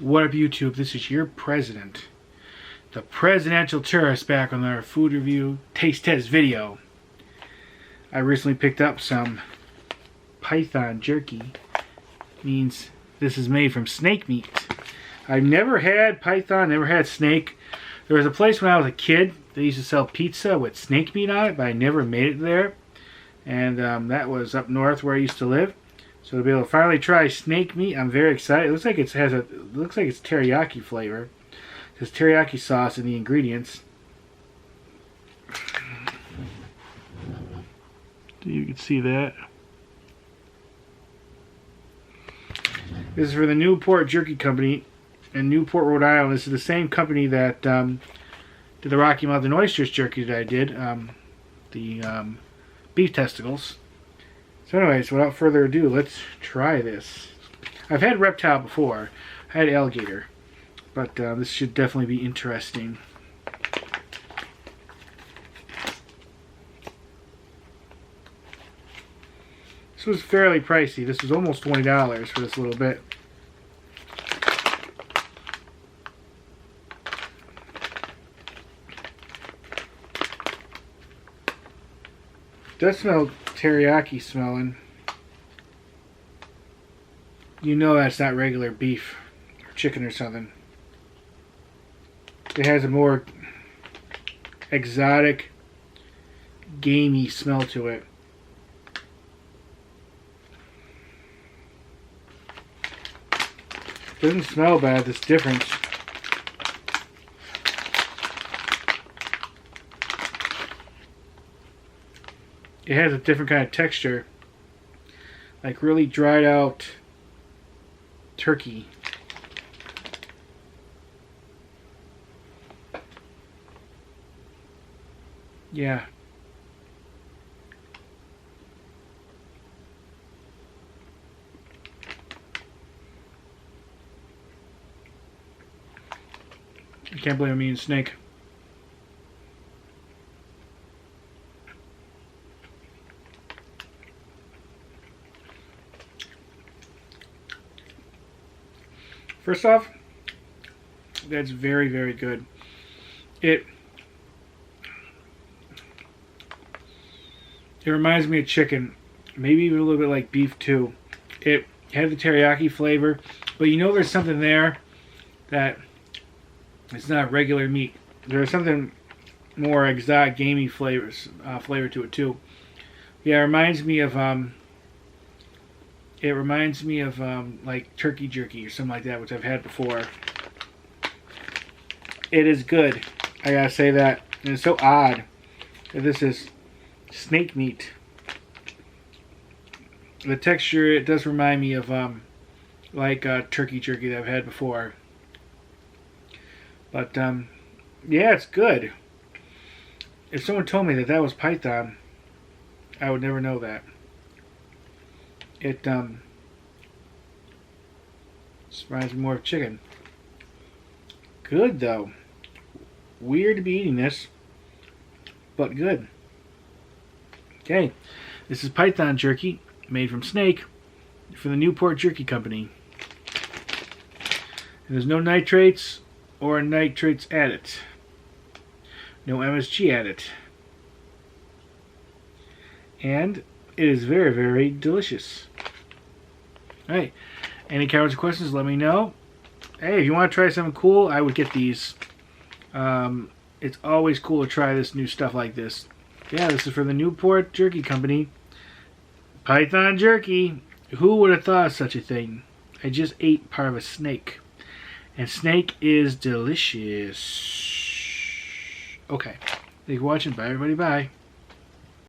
What up, YouTube? This is your president, the presidential tourist, back on our food review taste test video. I recently picked up some Python Jerky. Means this is made from snake meat. I've never had Python, never had snake. There was a place when I was a kid, they used to sell pizza with snake meat on it, but I never made it there. And that was up north where I used to live. So to be able to finally try snake meat, I'm very excited. It looks like it's teriyaki flavor. It has teriyaki sauce in the ingredients. You can see that. This is for the Newport Jerky Company in Newport, Rhode Island. This is the same company that did the Rocky Mountain Oysters jerky that I did. The beef testicles. So anyways, without further ado, let's try this. I've had reptile before. I had alligator. But this should definitely be interesting. This was fairly pricey. This was almost $20 for this little bit. It does smell teriyaki smelling. You know that's not regular beef or chicken or something. It has a more exotic, gamey smell to it. Doesn't smell bad, it's different. It has a different kind of texture, like really dried out turkey. Yeah. I can't believe I'm eating snake. First off, that's very, very good. It reminds me of chicken, maybe even a little bit like beef too. It had the teriyaki flavor, but you know there's something there that it's not regular meat. There's something more exotic, gamey flavor to it too. Yeah, it reminds me of like turkey jerky or something like that, which I've had before. It is good, I gotta say that. And it's so odd that this is snake meat. The texture, it does remind me of like turkey jerky that I've had before. But yeah, it's good. If someone told me that that was Python, I would never know that. It reminds me more of chicken. Good though. Weird to be eating this, but good. Okay, this is Python Jerky, made from snake, for the Newport Jerky Company. And there's no nitrates or nitrates added. No MSG added. And it is very, very delicious. Alright, any comments or questions, let me know. Hey, if you want to try something cool, I would get these. It's always cool to try this new stuff like this. Yeah, this is for the Newport Jerky Company. Python Jerky. Who would have thought of such a thing? I just ate part of a snake. And snake is delicious. Okay. Thank you for watching. Bye, everybody. Bye.